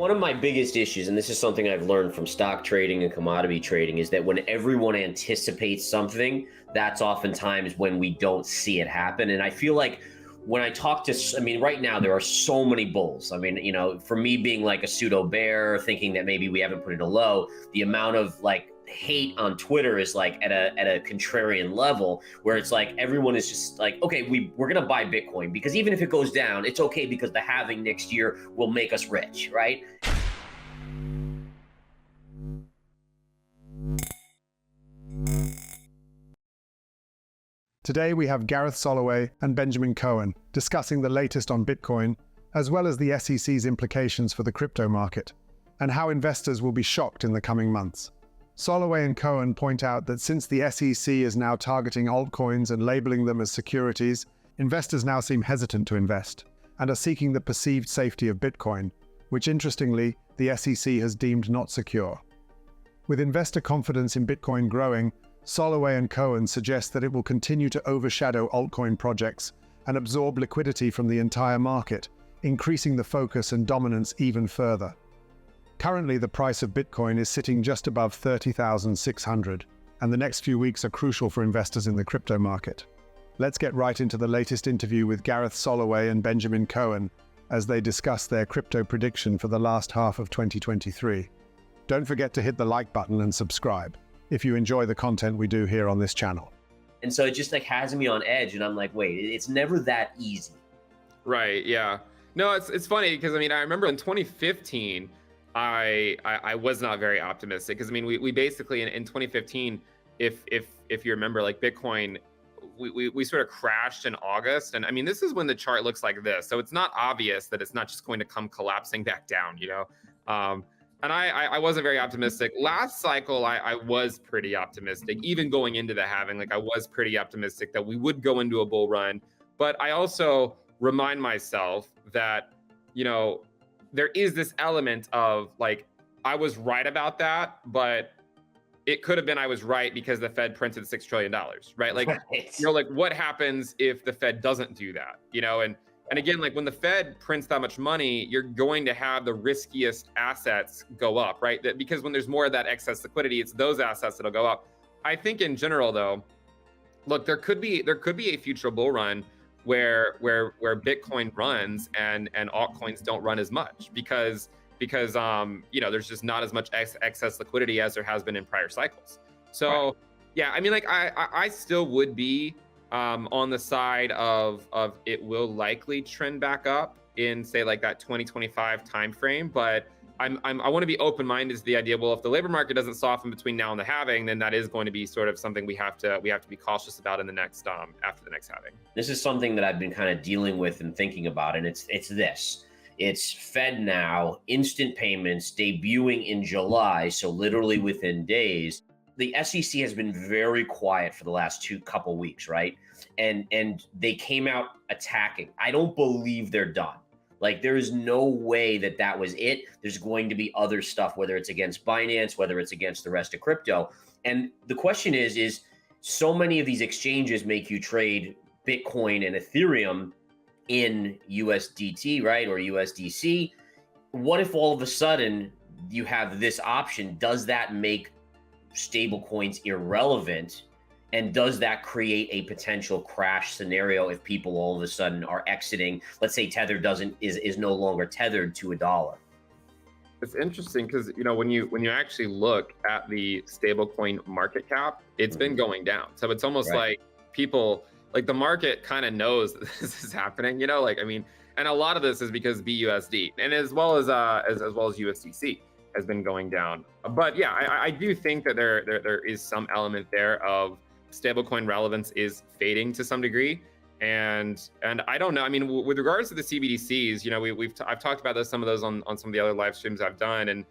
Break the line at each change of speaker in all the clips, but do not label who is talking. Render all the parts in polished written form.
One of my biggest issues, and this is something I've learned from stock trading and commodity trading, is that when everyone anticipates something, that's oftentimes when we don't see it happen. And I feel like when I talk to, I mean, right now there are so many bulls. I mean, for me being like a pseudo bear, thinking that maybe we haven't put it a low, the amount of like hate on Twitter is like at a contrarian level, where it's like everyone is just like, okay, we're gonna buy Bitcoin because even if it goes down, it's okay because the halving next year will make us rich, right?
Today we have Gareth Soloway and Benjamin Cowen discussing the latest on Bitcoin, as well as the SEC's implications for the crypto market, and how investors will be shocked in the coming months. Soloway and Cowen point out that since the SEC is now targeting altcoins and labeling them as securities, investors now seem hesitant to invest and are seeking the perceived safety of Bitcoin, which interestingly, the SEC has deemed not secure. With investor confidence in Bitcoin growing, Soloway and Cowen suggest that it will continue to overshadow altcoin projects and absorb liquidity from the entire market, increasing the focus and dominance even further. Currently, the price of Bitcoin is sitting just above 30,600, and the next few weeks are crucial for investors in the crypto market. Let's get right into the latest interview with Gareth Soloway and Benjamin Cowen as they discuss their crypto prediction for the last half of 2023. Don't forget to hit the like button and subscribe if you enjoy the content we do here on this channel.
And so it just like has me on edge, and I'm like, wait, it's never that easy.
Right, yeah. No, it's funny because I mean, I remember in 2015, I was not very optimistic because I mean we basically in 2015, if you remember, like Bitcoin, we sort of crashed in August, and I mean this is when the chart looks like this, so it's not obvious that it's not just going to come collapsing back down, and I wasn't very optimistic. Last cycle I was pretty optimistic, even going into the halving, like I was pretty optimistic that we would go into a bull run, but I also remind myself that there is this element of like, I was right about that, but it could have been I was right because the Fed printed $6 trillion, right? Like,
Right.
like what happens if the Fed doesn't do that, and again, like when the Fed prints that much money, you're going to have the riskiest assets go up, right? Because when there's more of that excess liquidity, it's those assets that'll go up. I think in general though, look, there could be a future bull run where Bitcoin runs and altcoins don't run as much because there's just not as much excess liquidity as there has been in prior cycles. So right. Yeah, I mean, like I still would be on the side of it will likely trend back up in say like that 2025 timeframe, but I want to be open-minded to the idea. Well, if the labor market doesn't soften between now and the halving, then that is going to be sort of something we have to be cautious about in the next after the next halving.
This is something that I've been kind of dealing with and thinking about, and it's this. It's Fed now, instant payments debuting in July, so literally within days. The SEC has been very quiet for the last couple weeks, right? And they came out attacking. I don't believe they're done. Like, there is no way that was it. There's going to be other stuff, whether it's against Binance, whether it's against the rest of crypto. And the question is so many of these exchanges make you trade Bitcoin and Ethereum in USDT, right? Or USDC. What if all of a sudden you have this option? Does that make stable coins irrelevant? And does that create a potential crash scenario if people all of a sudden are exiting? Let's say Tether is no longer tethered to $1.
It's interesting because when you actually look at the stablecoin market cap, it's been going down. So it's almost like people, like the market kind of knows that this is happening. Like I mean, and a lot of this is because BUSD and as well as USDC has been going down. But yeah, I do think that there is some element there of stablecoin relevance is fading to some degree, and I don't know. I mean, with regards to the CBDCs, I've talked about some of those on some of the other live streams I've done, and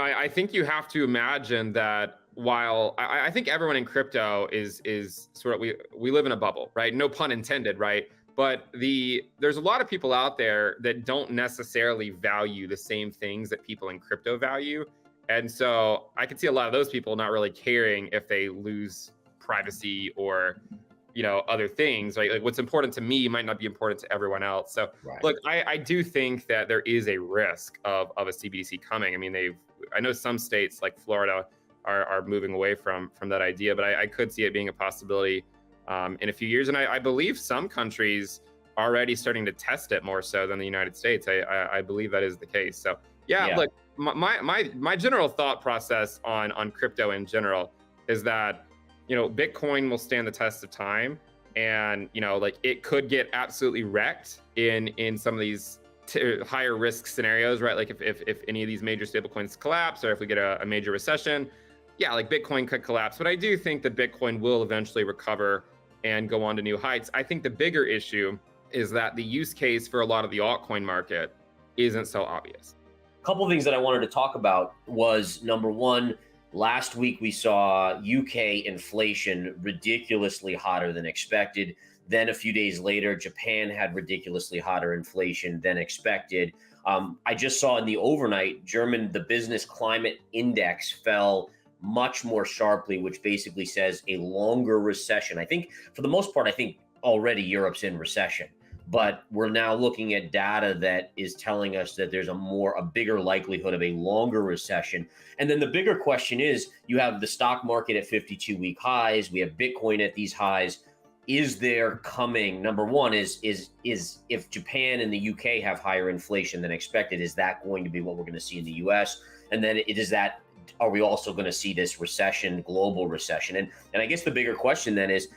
I think you have to imagine that while I think everyone in crypto is sort of we live in a bubble, right? No pun intended, right? But there's a lot of people out there that don't necessarily value the same things that people in crypto value, and so I could see a lot of those people not really caring if they lose privacy or other things, right? Like what's important to me might not be important to everyone else. So
Right.
look, I do think that there is a risk of a CBDC coming. I mean, I know some states like Florida are moving away from that idea, but I could see it being a possibility in a few years. And I believe some countries are already starting to test it more so than the United States. I believe that is the case. So yeah. Look, my general thought process on crypto in general is that Bitcoin will stand the test of time, and like it could get absolutely wrecked in some of these higher risk scenarios, right? Like if any of these major stablecoins collapse, or if we get a major recession, yeah, like Bitcoin could collapse. But I do think that Bitcoin will eventually recover and go on to new heights. I think the bigger issue is that the use case for a lot of the altcoin market isn't so obvious.
A couple of things that I wanted to talk about was, number one, last week we saw UK inflation ridiculously hotter than expected. Then a few days later, Japan had ridiculously hotter inflation than expected. I just saw in the overnight, the business climate index fell much more sharply, which basically says a longer recession. I think for the most part, already Europe's in recession. But we're now looking at data that is telling us that there's a bigger likelihood of a longer recession. And then the bigger question is, you have the stock market at 52-week highs. We have Bitcoin at these highs. Is there coming, number one, is if Japan and the UK have higher inflation than expected, is that going to be what we're going to see in the US? And then are we also going to see this recession, global recession? And I guess the bigger question then is,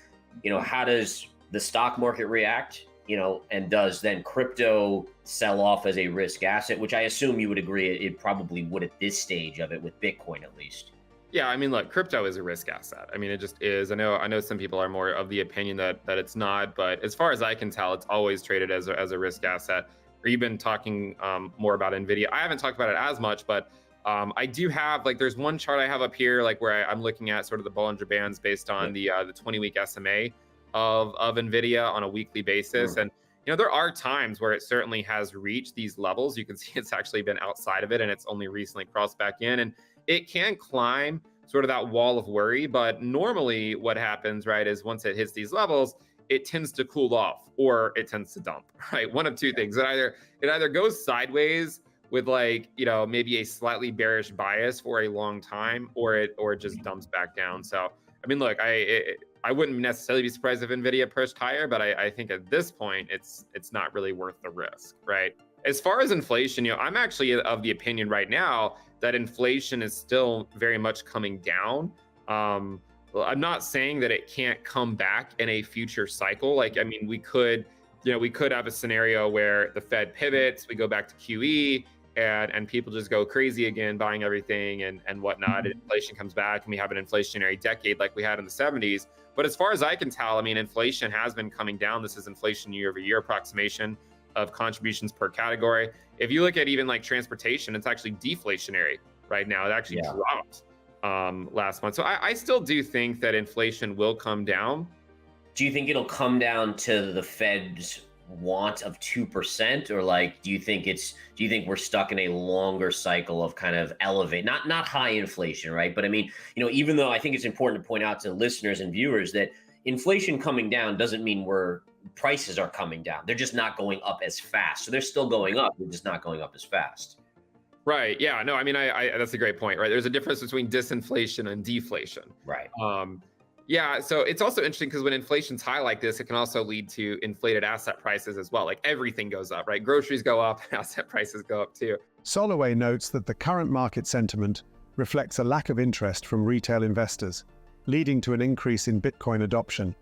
how does the stock market react? And does then crypto sell off as a risk asset, which I assume you would agree it probably would at this stage of it, with Bitcoin at least.
Yeah, I mean, look, crypto is a risk asset. I mean, it just is. I know some people are more of the opinion that it's not, but as far as I can tell, it's always traded as a risk asset. Or you've been talking more about NVIDIA. I haven't talked about it as much, but I do have, there's one chart I have up here, where I'm looking at sort of the Bollinger Bands based on the 20-week SMA of NVIDIA on a weekly basis. And, there are times where it certainly has reached these levels. You can see it's actually been outside of it, and it's only recently crossed back in. And it can climb sort of that wall of worry. But normally what happens, right, is once it hits these levels, it tends to cool off, or it tends to dump, right? One of two things. It either goes sideways with maybe a slightly bearish bias for a long time, or it just dumps back down. So, I mean, look, I wouldn't necessarily be surprised if NVIDIA pushed higher, but I think at this point, it's not really worth the risk, right? As far as inflation, I'm actually of the opinion right now that inflation is still very much coming down. I'm not saying that it can't come back in a future cycle. We could have a scenario where the Fed pivots, we go back to QE, and people just go crazy again, buying everything and whatnot. And inflation comes back, and we have an inflationary decade like we had in the 70s. But as far as I can tell, inflation has been coming down. This is inflation year-over-year approximation of contributions per category. If you look at even transportation, it's actually deflationary right now. It actually dropped last month. So I still do think that inflation will come down.
Do you think it'll come down to the Fed's want of 2%, or do you think we're stuck in a longer cycle of kind of not high inflation, right? But even though I think it's important to point out to listeners and viewers that inflation coming down doesn't mean prices are coming down. They're just not going up as fast. So they're still going up, they're just not going up as fast.
Right. Yeah. No, I that's a great point, right? There's a difference between disinflation and deflation.
Right.
Yeah, so it's also interesting because when inflation's high like this, it can also lead to inflated asset prices as well. Everything goes up, right? Groceries go up, asset prices go up too.
Soloway notes that the current market sentiment reflects a lack of interest from retail investors, leading to an increase in Bitcoin adoption.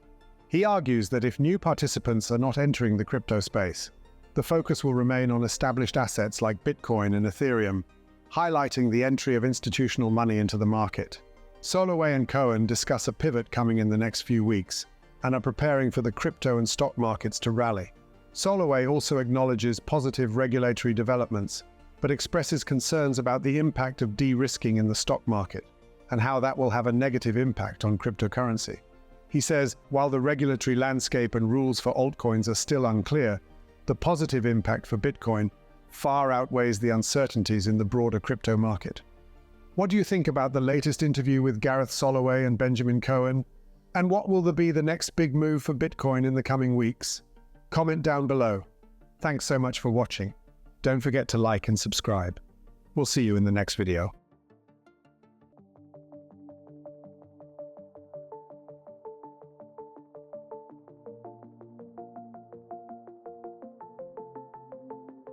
He argues that if new participants are not entering the crypto space, the focus will remain on established assets like Bitcoin and Ethereum, highlighting the entry of institutional money into the market. Soloway and Cowen discuss a pivot coming in the next few weeks and are preparing for the crypto and stock markets to rally. Soloway also acknowledges positive regulatory developments, but expresses concerns about the impact of de-risking in the stock market and how that will have a negative impact on cryptocurrency. He says, while the regulatory landscape and rules for altcoins are still unclear, the positive impact for Bitcoin far outweighs the uncertainties in the broader crypto market. What do you think about the latest interview with Gareth Soloway and Benjamin Cowen? And what will be the next big move for Bitcoin in the coming weeks? Comment down below. Thanks so much for watching. Don't forget to like and subscribe. We'll see you in the next video.